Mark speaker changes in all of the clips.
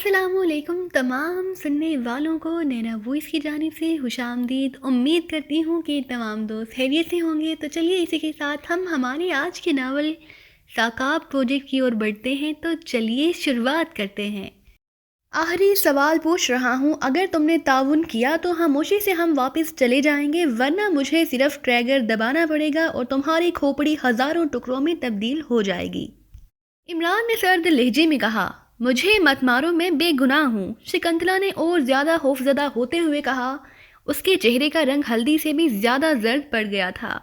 Speaker 1: السلام علیکم تمام سننے والوں کو نینا وائس کی جانب سے خوش آمدید۔ امید کرتی ہوں کہ تمام دوست خیریت سے ہوں گے۔ تو چلیے اسی کے ساتھ ہم ہماری آج کے ناول ثاقاب پروجیکٹ کی اور بڑھتے ہیں۔ تو چلیے شروعات کرتے ہیں۔ آخری سوال پوچھ رہا ہوں، اگر تم نے تعاون کیا تو خاموشی سے ہم واپس چلے جائیں گے، ورنہ مجھے صرف ٹریگر دبانا پڑے گا اور تمہاری کھوپڑی ہزاروں ٹکڑوں میں تبدیل ہو جائے گی۔ عمران نے سرد لہجے میں کہا، مجھے مت مارو، میں بے گناہ ہوں۔ شکنتلا نے اور زیادہ خوفزدہ ہوتے ہوئے کہا۔ اس کے چہرے کا رنگ ہلدی سے بھی زیادہ زرد پڑ گیا تھا۔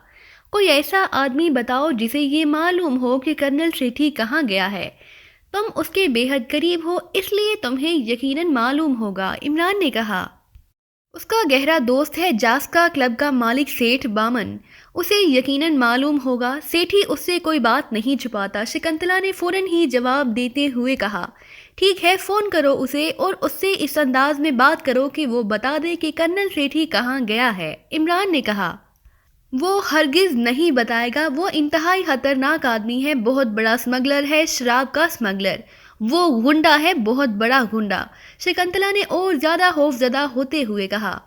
Speaker 1: کوئی ایسا آدمی بتاؤ جسے یہ معلوم ہو کہ کرنل سیٹھی کہاں گیا ہے۔ تم اس کے بے حد قریب ہو، اس لیے تمہیں یقیناً معلوم ہوگا، عمران نے کہا۔ اس کا گہرا دوست ہے جاسکا کلب کا مالک سیٹھ بامن، اسے یقیناً معلوم ہوگا۔ سیٹھی اس سے کوئی بات نہیں چھپاتا، شکنتلا نے فوراً ہی جواب دیتے ہوئے کہا۔ ٹھیک ہے، فون کرو اسے اور اس سے اس انداز میں بات کرو کہ وہ بتا دے کہ کرنل سیٹھی کہاں گیا ہے، عمران نے کہا۔ وہ ہرگز نہیں بتائے گا، وہ انتہائی خطرناک آدمی ہے، بہت بڑا اسمگلر ہے، شراب کا اسمگلر۔ وہ گنڈا ہے، بہت بڑا گنڈا، شکنتلا نے اور زیادہ خوفزدہ ہوتے ہوئے کہا۔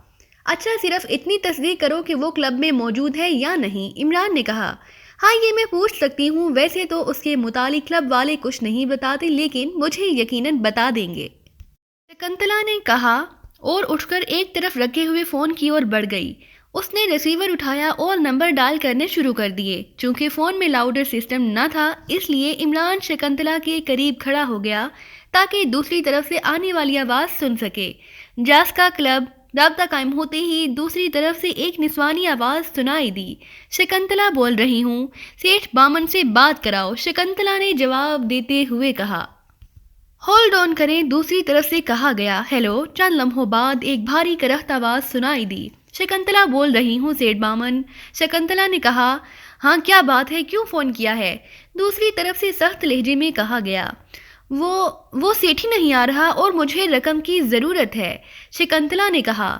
Speaker 1: اچھا، صرف اتنی تصدیق کرو کہ وہ کلب میں موجود ہے یا نہیں، عمران نے کہا۔ ہاں، یہ میں پوچھ سکتی ہوں، ویسے تو اس کے متعلق کلب والے کچھ نہیں بتاتے، لیکن مجھے یقیناً بتا دیں گے، شکنتلا نے کہا اور اٹھ کر ایک طرف رکھے ہوئے فون کی اور بڑھ گئی۔ اس نے ریسیور اٹھایا اور نمبر ڈائل کرنے شروع کر دیے۔ چونکہ فون میں لاؤڈر سسٹم نہ تھا، اس لیے عمران شکنتلا کے قریب کھڑا ہو گیا تاکہ دوسری طرف سے آنے والی آواز سن سکے۔ جاسکا کلب۔ رابطہ قائم ہوتے ہی دوسری طرف سے ایک نسوانی آواز سنائی دی۔ شکنتلا بول رہی ہوں، سیٹھ بامن سے بات کراؤ، شکنتلا نے جواب دیتے ہوئے کہا۔ ہولڈ آن کریں، دوسری طرف سے کہا گیا۔ ہیلو۔ چند لمحوں بعد ایک بھاری کرخت آواز سنائی دی۔ شکنتلا بول رہی ہوں، سیٹھ بامن، شکنتلا نے کہا۔ ہاں، کیا بات ہے، کیوں فون کیا ہے؟ دوسری طرف سے سخت لہجے میں کہا گیا۔ وہ سیٹھی نہیں آ رہا اور مجھے رقم کی ضرورت ہے، شکنتلا نے کہا۔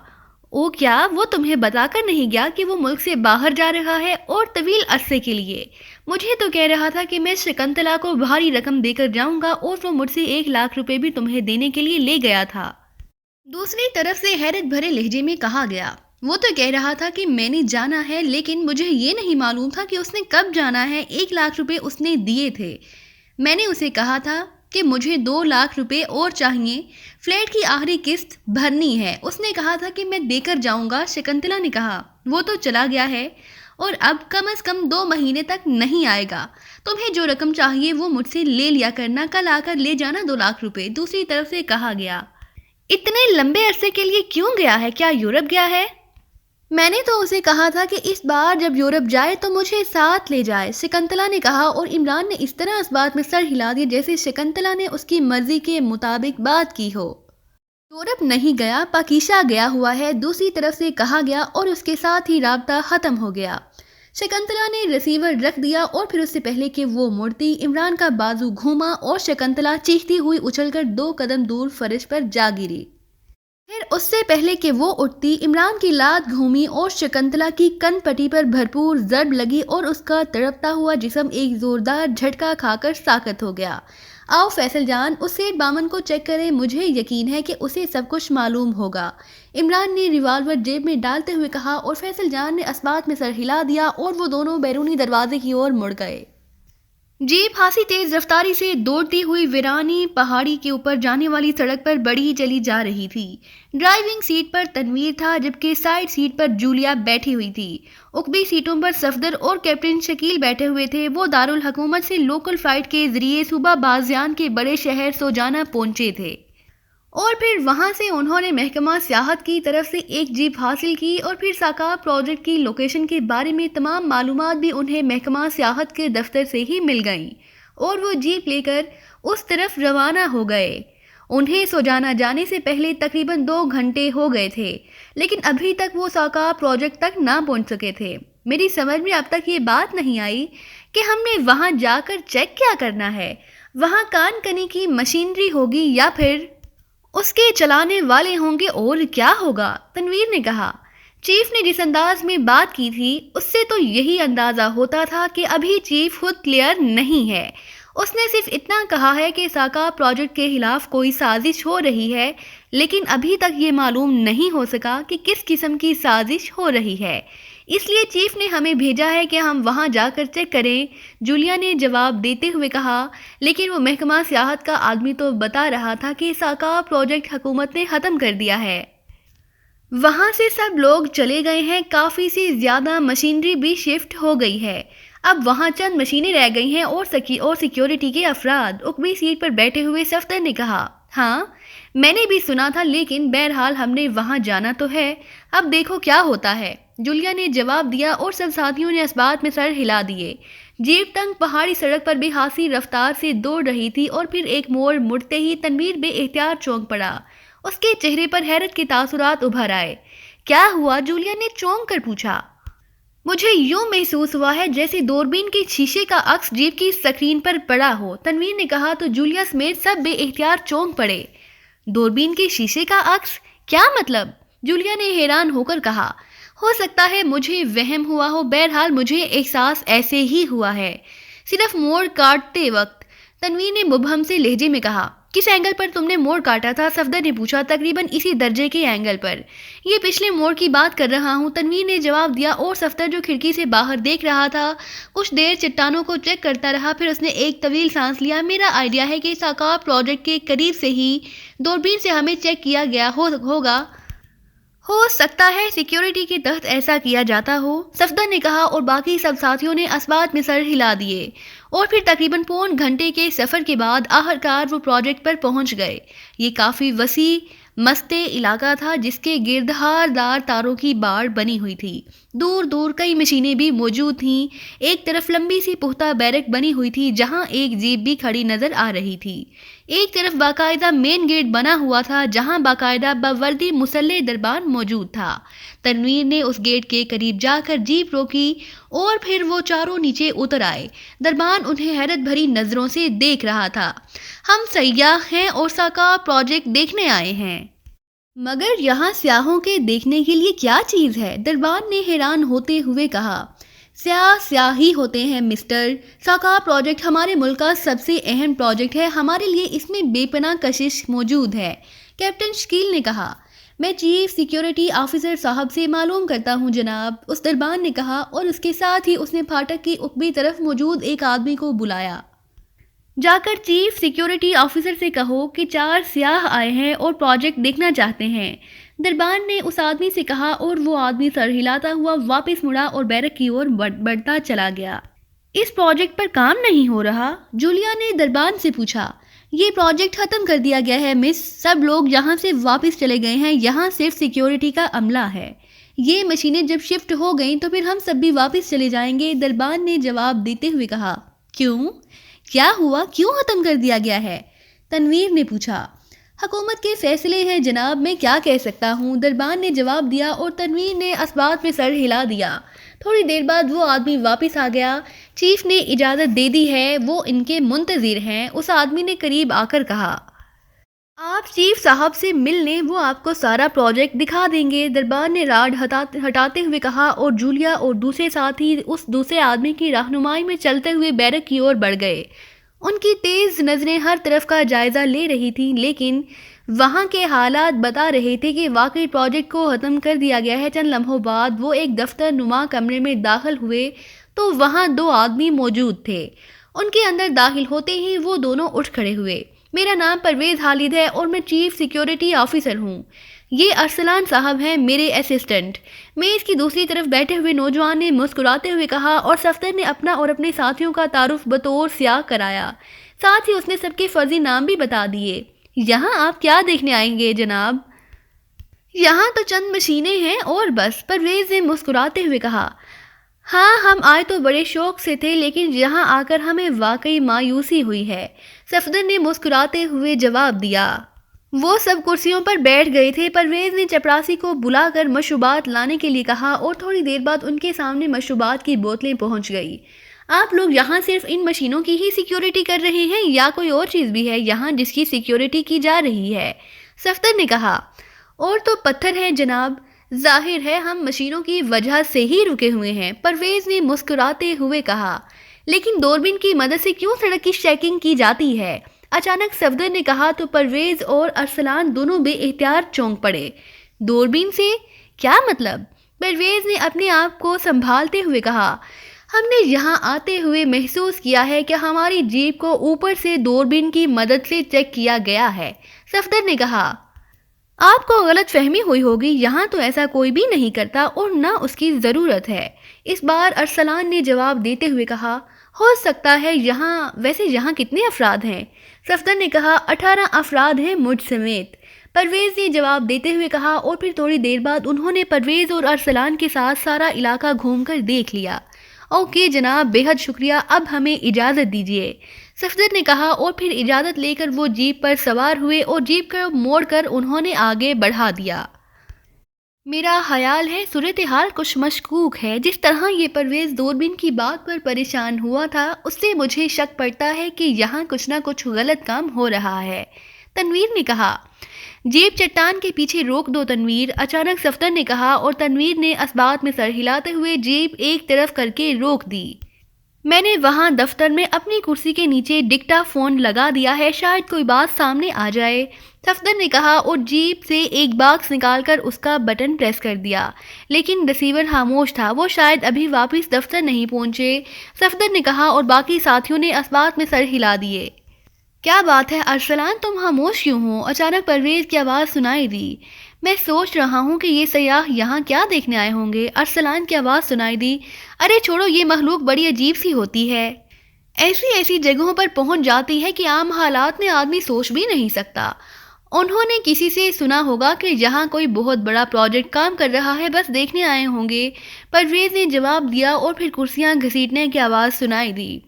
Speaker 1: او کیا وہ تمہیں بتا کر نہیں گیا کہ وہ ملک سے باہر جا رہا ہے اور طویل عرصے کے لیے؟ مجھے تو کہہ رہا تھا کہ میں شکنتلا کو بھاری رقم دے کر جاؤں گا اور وہ مجھ سے 1,00,000 روپے بھی تمہیں دینے کے لیے لے گیا تھا، دوسری طرف سے حیرت بھرے لہجے میں کہا گیا۔ وہ تو کہہ رہا تھا کہ میں نے جانا ہے، لیکن مجھے یہ نہیں معلوم تھا کہ اس نے کب جانا ہے۔ 1,00,000 روپے اس نے دیے تھے۔ میں نے اسے کہا تھا کہ مجھے 2,00,000 روپے اور چاہیے، فلیٹ کی آخری قسط بھرنی ہے۔ اس نے کہا تھا کہ میں دے کر جاؤں گا، شکنتلا نے کہا۔ وہ تو چلا گیا ہے اور اب کم از کم 2 مہینے تک نہیں آئے گا۔ تمہیں جو رقم چاہیے وہ مجھ سے لے لیا کرنا، کل آ کر لے جانا 2,00,000 روپے، دوسری طرف سے کہا گیا۔ اتنے لمبے عرصے کے لیے کیوں گیا ہے؟ کیا یورپ گیا ہے؟ میں نے تو اسے کہا تھا کہ اس بار جب یورپ جائے تو مجھے ساتھ لے جائے، شکنتلا نے کہا، اور عمران نے اس طرح اس بات میں سر ہلا دیا جیسے شکنتلا نے اس کی مرضی کے مطابق بات کی ہو۔ یورپ نہیں گیا، پاکیزہ گیا ہوا ہے، دوسری طرف سے کہا گیا، اور اس کے ساتھ ہی رابطہ ختم ہو گیا۔ شکنتلا نے ریسیور رکھ دیا اور پھر اس سے پہلے کہ وہ مڑتی، عمران کا بازو گھوما اور شکنتلا چیختی ہوئی اچھل کر 2 قدم دور فرش پر جا گری۔ پھر اس سے پہلے کہ وہ اٹھتی، عمران کی لات گھومی اور شکنتلا کی کن پٹی پر بھرپور ضرب لگی اور اس کا تڑپتا ہوا جسم ایک زوردار جھٹکا کھا کر ساکت ہو گیا۔ آؤ فیصل جان، اس سیٹھ بامن کو چیک کریں، مجھے یقین ہے کہ اسے سب کچھ معلوم ہوگا، عمران نے ریوالور جیب میں ڈالتے ہوئے کہا، اور فیصل جان نے اسبات میں سر ہلا دیا اور وہ دونوں بیرونی دروازے کی اور مڑ گئے۔ جیپ خاصی تیز رفتاری سے دوڑتی ہوئی ویرانی پہاڑی کے اوپر جانے والی سڑک پر بڑھی چلی جا رہی تھی۔ ڈرائیونگ سیٹ پر تنویر تھا، جبکہ سائیڈ سیٹ پر جولیا بیٹھی ہوئی تھی۔ عقبی سیٹوں پر صفدر اور کیپٹن شکیل بیٹھے ہوئے تھے۔ وہ دارالحکومت سے لوکل فلائٹ کے ذریعے صوبہ بازیان کے بڑے شہر سوجانا پہنچے تھے، اور پھر وہاں سے انہوں نے محکمہ سیاحت کی طرف سے ایک جیپ حاصل کی، اور پھر ثاقاب پروجیکٹ کی لوکیشن کے بارے میں تمام معلومات بھی انہیں محکمہ سیاحت کے دفتر سے ہی مل گئیں، اور وہ جیپ لے کر اس طرف روانہ ہو گئے۔ انہیں سوجانا جانے سے پہلے تقریباً 2 گھنٹے ہو گئے تھے، لیکن ابھی تک وہ ثاقاب پروجیکٹ تک نہ پہنچ سکے تھے۔ میری سمجھ میں اب تک یہ بات نہیں آئی کہ ہم نے وہاں جا کر چیک کیا کرنا ہے۔ وہاں کان کنی کی مشینری ہوگی یا پھر اس کے چلانے والے ہوں گے، اور کیا ہوگا، تنویر نے کہا۔ چیف نے جس انداز میں بات کی تھی، اس سے تو یہی اندازہ ہوتا تھا کہ ابھی چیف خود کلیئر نہیں ہے۔ اس نے صرف اتنا کہا ہے کہ ثاقاب پروجیکٹ کے خلاف کوئی سازش ہو رہی ہے، لیکن ابھی تک یہ معلوم نہیں ہو سکا کہ کس قسم کی سازش ہو رہی ہے، اس لیے چیف نے ہمیں بھیجا ہے کہ ہم وہاں جا کر چیک کریں، جولیا نے جواب دیتے ہوئے کہا۔ لیکن وہ محکمہ سیاحت کا آدمی تو بتا رہا تھا کہ ثاقاب پروجیکٹ حکومت نے ختم کر دیا ہے، وہاں سے سب لوگ چلے گئے ہیں، کافی سے زیادہ مشینری بھی شفٹ ہو گئی ہے، اب وہاں چند مشینیں رہ گئی ہیں اور سیکیورٹی کے افراد۔ اکبی سیٹ پر بیٹھے ہوئے صفدر نے کہا، ہاں میں نے بھی سنا تھا، لیکن بہرحال ہم نے وہاں جانا تو ہے، اب دیکھو کیا ہوتا ہے، جولیا نے جواب دیا اور سب ساتھیوں نے اس بات میں سر ہلا دیے۔ جیپ تنگ پہاڑی سڑک پر بے حاسی رفتار سے دوڑ رہی تھی اور پھر ایک موڑ مڑتے ہی تنویر بے احتیاط چونک پڑا، اس کے چہرے پر حیرت کے تاثرات ابھر آئے۔ کیا ہوا؟ جولیا نے چونک کر پوچھا۔ مجھے یوں محسوس ہوا ہے جیسے دوربین کے شیشے کا عکس جیپ کی سکرین پر پڑا ہو، تنویر نے کہا تو جولیا سمیت سب بے احتیاط چونک پڑے۔ دوربین کے شیشے کا عکس؟ کیا مطلب؟ جولیا نے حیران ہو کر کہا۔ ہو سکتا ہے مجھے وہم ہوا ہو، بہرحال مجھے احساس ایسے ہی ہوا ہے، صرف موڑ کاٹتے وقت، تنویر نے مبہم سے لہجے میں کہا۔ کس اینگل پر تم نے موڑ کاٹا تھا؟ صفدر نے پوچھا۔ تقریباً اسی درجے کے اینگل پر، یہ پچھلے موڑ کی بات کر رہا ہوں، تنویر نے جواب دیا، اور صفدر جو کھڑکی سے باہر دیکھ رہا تھا کچھ دیر چٹانوں کو چیک کرتا رہا، پھر اس نے ایک طویل سانس لیا۔ میرا آئیڈیا ہے کہ ثاقاب پروجیکٹ کے قریب سے ہی دوربین سے ہمیں چیک کیا گیا ہوگا، ہو سکتا ہے سیکیورٹی کے تحت ایسا کیا جاتا ہو، صفدر نے کہا، اور باقی سب ساتھیوں نے اس بات میں سر ہلا دیے، اور پھر تقریباً پون گھنٹے کے سفر کے بعد آخرکار وہ پروجیکٹ پر پہنچ گئے۔ یہ کافی وسیع مسطح علاقہ تھا جس کے گرد ہاردار تاروں کی باڑ بنی ہوئی تھی، دور دور کئی مشینیں بھی موجود تھیں، ایک طرف لمبی سی پختہ بیرک بنی ہوئی تھی جہاں ایک جیپ بھی کھڑی نظر آ رہی تھی، ایک طرف باقاعدہ مین گیٹ بنا ہوا تھا جہاں باقاعدہ باوردی مسلح دربان موجود تھا۔ تنویر نے اس گیٹ کے قریب جا کر جیپ روکی اور پھر وہ چاروں نیچے اتر آئے، دربان انہیں حیرت بھری نظروں سے دیکھ رہا تھا۔ ہم سیاح ہیں اور ثاقاب پروجیکٹ دیکھنے آئے ہیں، مگر یہاں سیاحوں کے دیکھنے کے لیے کیا چیز ہے؟ دربان نے حیران ہوتے ہوئے کہا۔ سیاح ہی ہوتے ہیں مسٹر، ثاقاب پروجیکٹ ہمارے ملک کا سب سے اہم پروجیکٹ ہے، ہمارے لیے اس میں بے پناہ کشش موجود ہے، کیپٹن شکیل نے کہا۔ میں چیف سیکیورٹی آفیسر صاحب سے معلوم کرتا ہوں جناب، اس دربان نے کہا، اور اس کے ساتھ ہی اس نے پھاٹک کی عقبی طرف موجود ایک آدمی کو بلایا۔ جا کر چیف سیکیورٹی آفیسر سے کہو کہ 4 سیاح آئے ہیں اور پروجیکٹ دیکھنا چاہتے ہیں، دربان نے اس آدمی سے کہا، اور وہ آدمی سر ہلاتا ہوا واپس مڑا اور بیرک کی اور بڑھتا چلا گیا۔ اس پروجیکٹ پر کام نہیں ہو رہا؟ جولیا نے دربان سے پوچھا۔ یہ پروجیکٹ ختم کر دیا گیا ہے مس، سب لوگ یہاں سے واپس چلے گئے ہیں، یہاں صرف سیکیورٹی کا عملہ ہے، یہ مشینیں جب شفٹ ہو گئیں تو پھر ہم سب بھی واپس چلے جائیں گے، دربان نے جواب دیتے ہوئے کہا۔ کیوں؟ کیا ہوا؟ کیوں ختم کر دیا گیا ہے؟ تنویر نے پوچھا۔ حکومت کے فیصلے ہیں جناب، میں کیا کہہ سکتا ہوں، دربان نے جواب دیا، اور تنویر نے اس بات میں سر ہلا دیا۔ تھوڑی دیر بعد وہ آدمی واپس آ گیا۔ چیف نے اجازت دے دی ہے، وہ ان کے منتظر ہیں، اس آدمی نے قریب آ کر کہا۔ آپ چیف صاحب سے مل لیں، وہ آپ کو سارا پروجیکٹ دکھا دیں گے، دربان نے راڈ ہٹاتے ہوئے کہا، اور جولیا اور دوسرے ساتھی اس دوسرے آدمی کی رہنمائی میں چلتے ہوئے بیرک کی اور بڑھ گئے۔ ان کی تیز نظریں ہر طرف کا جائزہ لے رہی تھیں، لیکن وہاں کے حالات بتا رہے تھے کہ واقعی پروجیکٹ کو ختم کر دیا گیا ہے۔ چند لمحوں بعد وہ ایک دفتر نما کمرے میں داخل ہوئے تو وہاں 2 آدمی موجود تھے۔ ان کے اندر داخل ہوتے ہی وہ دونوں اٹھ کھڑے ہوئے۔ میرا نام پرویز خالد ہے اور میں چیف سیکیورٹی آفیسر ہوں، یہ ارسلان صاحب ہیں میرے اسسٹنٹ، میز کی دوسری طرف بیٹھے ہوئے نوجوان نے مسکراتے ہوئے کہا، اور صفدر نے اپنا اور اپنے ساتھیوں کا تعارف بطور سیاح کرایا، ساتھ ہی اس نے سب کے فرضی نام بھی بتا دیے۔ یہاں آپ کیا دیکھنے آئیں گے جناب؟ یہاں تو چند مشینیں ہیں اور بس، پرویز نے مسکراتے ہوئے کہا۔ ہاں ہم آئے تو بڑے شوق سے تھے، لیکن یہاں آ کر ہمیں واقعی مایوسی ہوئی ہے، صفدر نے مسکراتے ہوئے جواب دیا۔ وہ سب کرسیوں پر بیٹھ گئے تھے۔ پرویز نے چپراسی کو بلا کر مشروبات لانے کے لیے کہا، اور تھوڑی دیر بعد ان کے سامنے مشروبات کی بوتلیں پہنچ گئی۔ آپ لوگ یہاں صرف ان مشینوں کی ہی سیکیورٹی کر رہے ہیں یا کوئی اور چیز بھی ہے یہاں جس کی سیکیورٹی کی جا رہی ہے؟ صفدر نے کہا۔ اور تو پتھر ہیں جناب، ظاہر ہے ہم مشینوں کی وجہ سے ہی رکے ہوئے ہیں، پرویز نے مسکراتے ہوئے کہا۔ لیکن دوربین کی مدد سے کیوں سڑک کی چیکنگ کی جاتی ہے؟ اچانک صفدر نے کہا تو پرویز اور ارسلان دونوں بے احتیاط چونک پڑے۔ دوربین سے کیا مطلب؟ پرویز نے اپنے آپ کو سنبھالتے ہوئے کہا، ہم نے یہاں آتے ہوئے محسوس کیا ہے کہ ہماری جیپ کو اوپر سے دوربین کی مدد سے چیک کیا گیا ہے۔ صفدر نے کہا، آپ کو غلط فہمی ہوئی ہوگی، یہاں تو ایسا کوئی بھی نہیں کرتا اور نہ اس کی ضرورت ہے۔ اس بار ارسلان نے جواب دیتے ہوئے کہا، ہو سکتا ہے ویسے یہاں کتنے افراد ہیں؟ صفدر نے کہا، 18 افراد ہیں مجھ سمیت۔ پرویز نے جواب دیتے ہوئے کہا اور پھر تھوڑی دیر بعد انہوں نے پرویز اور ارسلان کے ساتھ سارا علاقہ گھوم کر دیکھ لیا۔ اوکے جناب، بے حد شکریہ، اب ہمیں اجازت دیجیے، صفدر نے کہا اور پھر اجازت لے کر وہ جیپ پر سوار ہوئے اور جیپ کو موڑ کر انہوں نے آگے بڑھا دیا۔ میرا خیال ہے صورتحال کچھ مشکوک ہے۔ جس طرح یہ پرویز دوربین کی بات پر پریشان ہوا تھا، اس سے مجھے شک پڑتا ہے کہ یہاں کچھ نہ کچھ غلط کام ہو رہا ہے، تنویر نے کہا۔ جیپ چٹان کے پیچھے روک دو تنویر، اچانک صفدر نے کہا اور تنویر نے اسبات میں سر ہلاتے ہوئے جیپ ایک طرف کر کے روک دی۔ میں نے وہاں دفتر میں اپنی کرسی کے نیچے ڈکٹا فون لگا دیا ہے، شاید کوئی بات سامنے آ جائے، صفدر نے کہا اور جیپ سے ایک باکس نکال کر اس کا بٹن پریس کر دیا، لیکن ریسیور خاموش تھا، وہ شاید ابھی واپس دفتر نہیں پہنچے، صفدر نے کہا اور باقی ساتھیوں نے اسبات میں سر ہلا دیے۔ کیا بات ہے ارسلان، تم خاموش کیوں ہو؟ اچانک پرویز کی آواز سنائی دی۔ میں سوچ رہا ہوں کہ یہ سیاح یہاں کیا دیکھنے آئے ہوں گے، ارسلان کی آواز سنائی دی۔ ارے چھوڑو، یہ مخلوق بڑی عجیب سی ہوتی ہے، ایسی جگہوں پر پہنچ جاتی ہے کہ عام حالات میں آدمی سوچ بھی نہیں سکتا۔ انہوں نے کسی سے سنا ہوگا کہ یہاں کوئی بہت بڑا پروجیکٹ کام کر رہا ہے، بس دیکھنے آئے ہوں گے، پرویز نے جواب دیا اور پھر کرسیاں گھسیٹنے کی آواز سنائی دی۔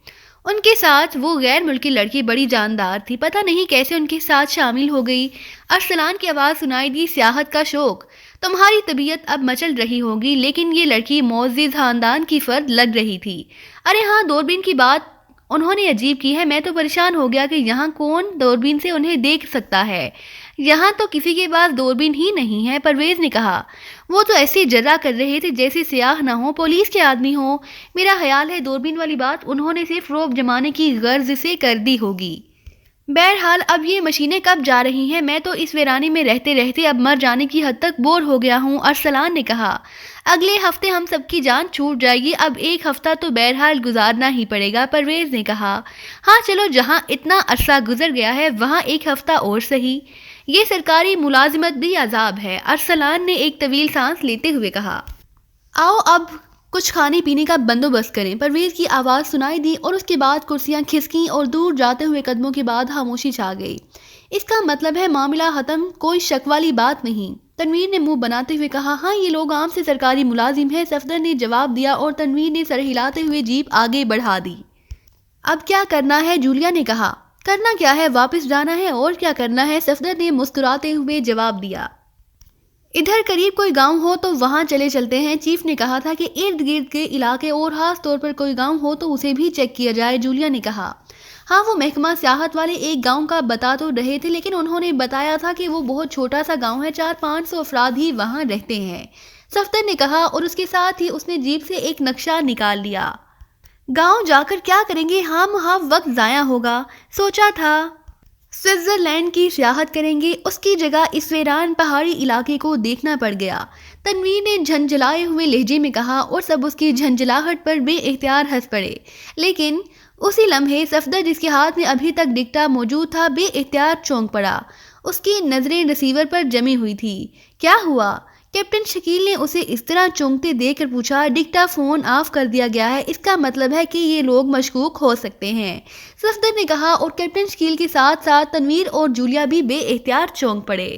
Speaker 1: ان کے ساتھ وہ غیر ملکی لڑکی بڑی جاندار تھی، پتہ نہیں کیسے ان کے ساتھ شامل ہو گئی۔ ارسلان کی آواز سنائی دی، سیاحت کا شوق، تمہاری طبیعت اب مچل رہی ہوگی، لیکن یہ لڑکی معزز خاندان کی فرد لگ رہی تھی۔ ارے ہاں، دوربین کی بات انہوں نے عجیب کی ہے، میں تو پریشان ہو گیا کہ یہاں کون دوربین سے انہیں دیکھ سکتا ہے، یہاں تو کسی کے پاس دوربین ہی نہیں ہے، پرویز نے کہا۔ وہ تو ایسے جرا کر رہے تھے جیسے سیاح نہ ہو، پولیس کے آدمی ہو، میرا خیال ہے دوربین والی بات انہوں نے صرف رعب جمانے کی غرض سے کر دی ہوگی۔ بہرحال اب یہ مشینیں کب جا رہی ہیں؟ میں تو اس ویرانے میں رہتے رہتے اب مر جانے کی حد تک بور ہو گیا ہوں، ارسلان نے کہا۔ اگلے ہفتے ہم سب کی جان چھوٹ جائے گی، اب ایک ہفتہ تو بہرحال گزارنا ہی پڑے گا، پرویز نے کہا۔ ہاں چلو، جہاں اتنا عرصہ گزر گیا ہے وہاں ایک ہفتہ اور صحیح، یہ سرکاری ملازمت بھی عذاب ہے، ارسلان نے ایک طویل سانس لیتے ہوئے کہا۔ آؤ اب کچھ کھانے پینے کا بندوبست کریں، پرویز کی آواز سنائی دی اور اس کے بعد کرسیاں کھسکیں اور دور جاتے ہوئے قدموں کے بعد خاموشی چھا گئی۔ اس کا مطلب ہے معاملہ ختم، کوئی شک والی بات نہیں، تنویر نے منہ بناتے ہوئے کہا۔ ہاں، یہ لوگ عام سے سرکاری ملازم ہیں، صفدر نے جواب دیا اور تنویر نے سر ہلاتے ہوئے جیپ آگے بڑھا دی۔ اب کیا کرنا ہے؟ جولیا نے کہا۔ کرنا کیا ہے، واپس جانا ہے، اور کیا کرنا ہے، صفدر نے مسکراتے ہوئے جواب دیا۔ ادھر قریب کوئی گاؤں ہو تو وہاں چلے چلتے ہیں، چیف نے کہا تھا کہ ارد گرد کے علاقے اور خاص طور پر کوئی گاؤں ہو تو اسے بھی چیک کیا جائے، جولیا نے کہا۔ ہاں، وہ محکمہ سیاحت والے ایک گاؤں کا بتا تو رہے تھے، لیکن انہوں نے بتایا تھا کہ وہ بہت چھوٹا سا گاؤں ہے، 400-500 افراد ہی وہاں رہتے ہیں، صفدر نے کہا اور اس کے ساتھ ہی اس نے جیب سے ایک نقشہ نکال لیا۔ گاؤں جا کر کیا کریں گے، ہاں وقت ضائع ہوگا، سوچا تھا سوئٹزرلینڈ کی سیاحت کریں گے، اس کی جگہ اس ویران پہاڑی علاقے کو دیکھنا پڑ گیا، تنویر نے جھنجھلائے ہوئے لہجے میں کہا اور سب اس کی جھنجھلاہٹ پر بے اختیار ہنس پڑے، لیکن اسی لمحے صفدر جس کے ہاتھ میں ابھی تک ڈکٹا موجود تھا بے اختیار چونک پڑا، اس کی نظریں ریسیور پر جمی ہوئی تھی۔ کیا ہوا؟ کیپٹن شکیل نے اسے اس طرح چونکتے دیکھ کر پوچھا۔ ڈکٹا فون آف کر دیا گیا ہے، اس کا مطلب ہے کہ یہ لوگ مشکوک ہو سکتے ہیں، صفدر نے کہا اور کیپٹن شکیل کے ساتھ ساتھ تنویر اور جولیا بھی بے اختیار چونک پڑے۔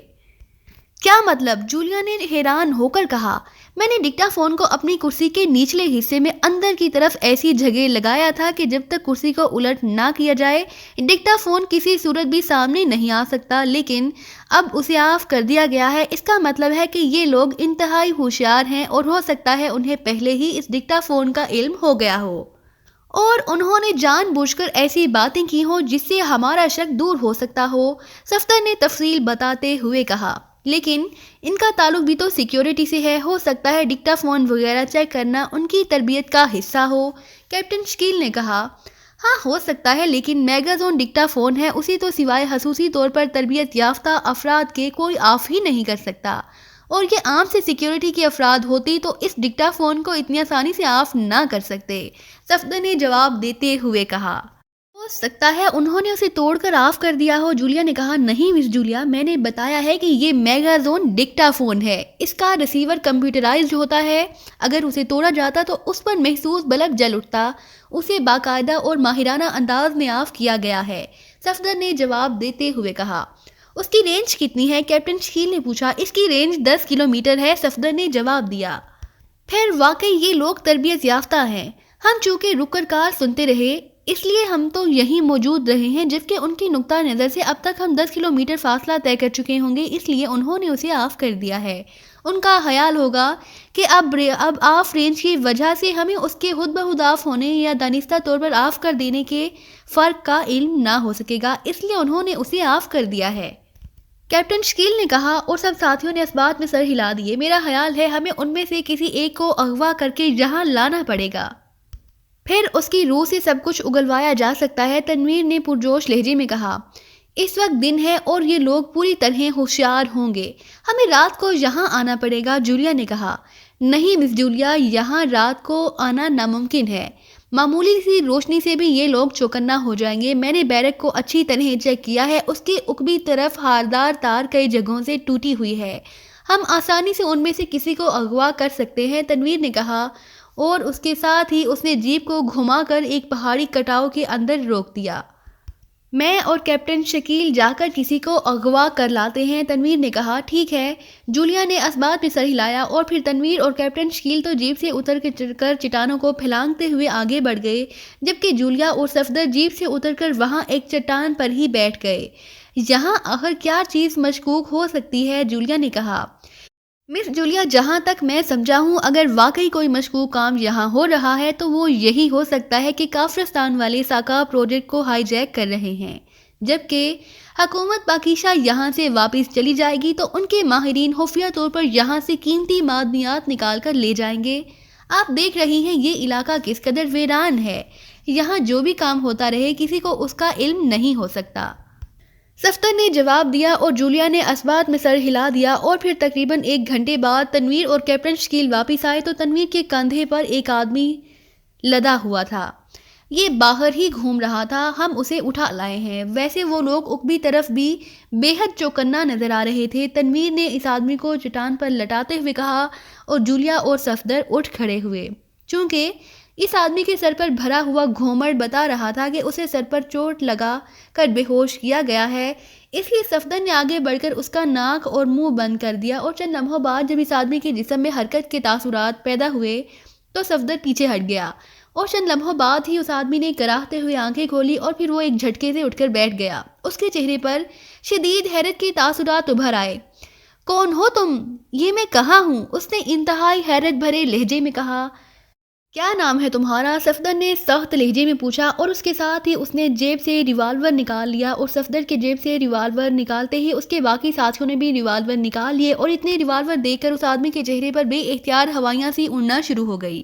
Speaker 1: کیا مطلب؟ جولیا نے حیران ہو کر کہا۔ میں نے ڈکٹا فون کو اپنی کرسی کے نچلے حصے میں اندر کی طرف ایسی جگہ لگایا تھا کہ جب تک کرسی کو الٹ نہ کیا جائے ڈکٹا فون کسی صورت بھی سامنے نہیں آ سکتا، لیکن اب اسے آف کر دیا گیا ہے، اس کا مطلب ہے کہ یہ لوگ انتہائی ہوشیار ہیں اور ہو سکتا ہے انہیں پہلے ہی اس ڈکٹا فون کا علم ہو گیا ہو اور انہوں نے جان بوجھ کر ایسی باتیں کی ہوں جس سے ہمارا شک دور ہو سکتا ہو، صفدر نے تفصیل بتاتے ہوئے کہا۔ لیکن ان کا تعلق بھی تو سیکیورٹی سے ہے، ہو سکتا ہے ڈکٹا فون وغیرہ چیک کرنا ان کی تربیت کا حصہ ہو۔ کیپٹن شکیل نے کہا، ہاں ہو سکتا ہے، لیکن میگازون ڈکٹا فون ہے، اسے تو سوائے خصوصی طور پر تربیت یافتہ افراد کے کوئی آف ہی نہیں کر سکتا، اور یہ عام سے سیکیورٹی کے افراد ہوتی تو اس ڈکٹا فون کو اتنی آسانی سے آف نہ کر سکتے، صفدر نے جواب دیتے ہوئے کہا۔ ہو سکتا ہے انہوں نے اسے توڑ کر آف کر دیا ہو، جولیا نے کہا۔ نہیں مس جولیا، میں نے بتایا ہے کہ یہ میگازون ڈکٹا فون ہے، اس کا ریسیور کمپیوٹرائزڈ ہوتا ہے، اگر اسے توڑا جاتا تو اس پر محسوس بلب جل اٹھتا، اسے باقاعدہ اور ماہرانہ انداز میں آف کیا گیا ہے، صفدر نے جواب دیتے ہوئے کہا۔ اس کی رینج کتنی ہے؟ کیپٹن شکیل نے پوچھا۔ اس کی رینج 10 کلومیٹر ہے، صفدر نے جواب دیا۔ پھر واقعی یہ لوگ تربیت یافتہ ہیں، ہم چونکہ رک کر کار سنتے رہے اس لیے ہم تو یہیں موجود رہے ہیں، جبکہ ان کی نقطہ نظر سے اب تک ہم 10 کلومیٹر فاصلہ طے کر چکے ہوں گے، اس لیے انہوں نے اسے آف کر دیا ہے۔ ان کا خیال ہوگا کہ اب آف رینج کی وجہ سے ہمیں اس کے خود بخود آف ہونے یا دانستہ طور پر آف کر دینے کے فرق کا علم نہ ہو سکے گا، اس لیے انہوں نے اسے آف کر دیا ہے، کیپٹن شکیل نے کہا، اور سب ساتھیوں نے اس بات میں سر ہلا دیے۔ میرا خیال ہے ہمیں ان میں سے کسی ایک کو اغوا کر کے یہاں لانا پڑے گا، پھر اس کی روح سے سب کچھ اگلوایا جا سکتا ہے، تنویر نے پرجوش لہجے میں کہا۔ اس وقت دن ہے اور یہ لوگ پوری طرح ہوشیار ہوں گے، ہمیں رات کو یہاں آنا پڑے گا، جولیا نے کہا۔ نہیں مس جولیا، یہاں رات کو آنا ناممکن ہے، معمولی سی روشنی سے بھی یہ لوگ چوکنا ہو جائیں گے، میں نے بیرک کو اچھی طرح چیک کیا ہے، اس کی اوپری طرف ہاردار تار کئی جگہوں سے ٹوٹی ہوئی ہے، ہم آسانی سے ان میں سے کسی کو اغوا کر سکتے ہیں، تنویر نے کہا، اور اس کے ساتھ ہی اس نے جیپ کو گھما کر ایک پہاڑی کٹاؤ کے اندر روک دیا۔ میں اور کیپٹن شکیل جا کر کسی کو اغوا کر لاتے ہیں، تنویر نے کہا۔ ٹھیک ہے، جولیا نے اس بات میں سر ہلایا، اور پھر تنویر اور کیپٹن شکیل تو جیپ سے اتر کر چٹانوں کو پھلانگتے ہوئے آگے بڑھ گئے، جبکہ جولیا اور صفدر جیپ سے اتر کر وہاں ایک چٹان پر ہی بیٹھ گئے۔ یہاں آخر کیا چیز مشکوک ہو سکتی ہے؟ جولیا نے کہا۔ مس جولیا، جہاں تک میں سمجھا ہوں، اگر واقعی کوئی مشکوک کام یہاں ہو رہا ہے تو وہ یہی ہو سکتا ہے کہ کافرستان والے ساقاب پروجیکٹ کو ہائی جیک کر رہے ہیں، جبکہ حکومت پاکیزہ یہاں سے واپس چلی جائے گی تو ان کے ماہرین خفیہ طور پر یہاں سے قیمتی معدنیات نکال کر لے جائیں گے۔ آپ دیکھ رہی ہیں یہ علاقہ کس قدر ویران ہے، یہاں جو بھی کام ہوتا رہے کسی کو اس کا علم نہیں ہو سکتا، صفدر نے جواب دیا، اور جولیا نے اس بات میں سر ہلا دیا۔ اور پھر تقریباً 1 گھنٹے بعد تنویر اور کیپٹن شکیل واپس آئے تو تنویر کے کندھے پر ایک آدمی لدا ہوا تھا، یہ باہر ہی گھوم رہا تھا، ہم اسے اٹھا لائے ہیں۔ ویسے وہ لوگ عقبی طرف بھی بے حد چوکنا نظر آ رہے تھے، تنویر نے اس آدمی کو چٹان پر لٹاتے ہوئے کہا، اور جولیا اور صفدر اٹھ کھڑے ہوئے، چونکہ اس آدمی کے سر پر بھرا ہوا گھومڑ بتا رہا تھا کہ اسے سر پر چوٹ لگا کر بے ہوش کیا گیا ہے، اس لیے صفدر نے آگے بڑھ کر اس کا ناک اور منہ بند کر دیا، اور چند لمحوں بعد جب اس آدمی کے جسم میں حرکت کے تاثرات پیدا ہوئے تو صفدر پیچھے ہٹ گیا، اور چند لمحوں بعد ہی اس آدمی نے کراہتے ہوئے آنکھیں کھولی، اور پھر وہ ایک جھٹکے سے اٹھ کر بیٹھ گیا، اس کے چہرے پر شدید حیرت کے تاثرات ابھر آئے۔ کون ہو تم؟ یہ میں کہاں ہوں؟ اس نے انتہائی حیرت بھرے لہجے میں کہا۔ کیا نام ہے تمہارا؟ صفدر نے سخت لہجے میں پوچھا، اور اس کے ساتھ ہی اس نے جیب سے ریوالور نکال لیا، اور صفدر کے جیب سے ریوالور نکالتے ہی اس کے باقی ساتھیوں نے بھی ریوالور نکال لیے، اور اتنے ریوالور دیکھ کر اس آدمی کے چہرے پر بے اختیار ہوائیاں سی اڑنا شروع ہو گئی،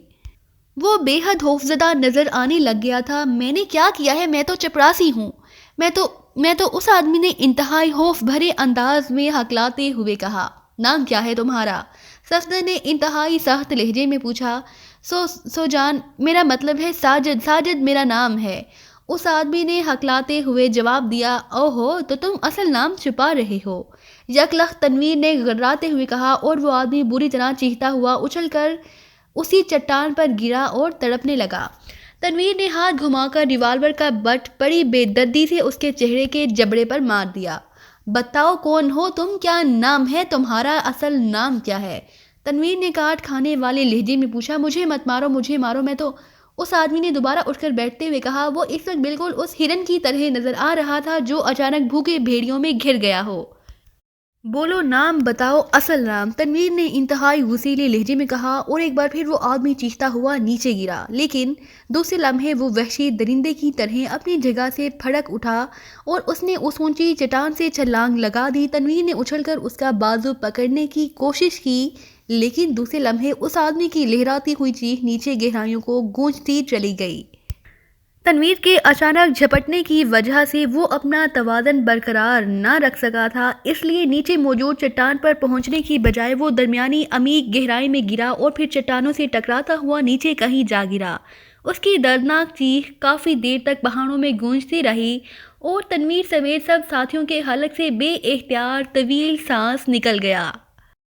Speaker 1: وہ بے حد خوفزدہ نظر آنے لگ گیا تھا۔ میں نے کیا کیا ہے؟ میں تو چپراسی ہوں، میں تو اس آدمی نے انتہائی خوف بھرے انداز میں ہکلاتے ہوئے کہا۔ نام کیا ہے تمہارا؟ صفدر نے انتہائی سخت لہجے میں پوچھا۔ سو جان، میرا مطلب ہے ساجد میرا نام ہے، اس آدمی نے ہکلاتے ہوئے جواب دیا۔ اوہو، تو تم اصل نام چھپا رہے ہو، یکلخت تنویر نے غراتے ہوئے کہا، اور وہ آدمی بری طرح چیختا ہوا اچھل کر اسی چٹان پر گرا اور تڑپنے لگا۔ تنویر نے ہاتھ گھما کر ریوالور کا بٹ بڑی بے دردی سے اس کے چہرے کے جبڑے پر مار دیا۔ بتاؤ کون ہو تم، کیا نام ہے تمہارا، اصل نام کیا ہے؟ تنویر نے کاٹ کھانے والے لہجے میں پوچھا۔ مجھے مت مارو، مجھے مارو، میں تو، اس آدمی نے دوبارہ اٹھ کر بیٹھتے ہوئے کہا، وہ اس وقت بالکل اس ہرن کی طرح نظر آ رہا تھا جو اچانک بھوکے بھیڑیوں میں گھر گیا ہو۔ بولو نام بتاؤ اصل نام، تنویر نے انتہائی غصیلے لہجے میں کہا، اور ایک بار پھر وہ آدمی چیختا ہوا نیچے گرا، لیکن دوسرے لمحے وہ وحشی درندے کی طرح اپنی جگہ سے پھڑک اٹھا اور اس نے اس اونچی چٹان سے چھلانگ لگا دی۔ تنویر نے اچھل کر اس کا بازو پکڑنے کی کوشش کی، لیکن دوسرے لمحے اس آدمی کی لہراتی ہوئی چیخ نیچے گہرائیوں کو گونجتی چلی گئی۔ تنویر کے اچانک جھپٹنے کی وجہ سے وہ اپنا توازن برقرار نہ رکھ سکا تھا، اس لیے نیچے موجود چٹان پر پہنچنے کی بجائے وہ درمیانی عمیق گہرائی میں گرا اور پھر چٹانوں سے ٹکراتا ہوا نیچے کہیں جا گرا۔ اس کی دردناک چیخ کافی دیر تک پہاڑوں میں گونجتی رہی اور تنویر سمیت سب ساتھیوں کے حلق سے بے اختیار طویل سانس نکل گیا۔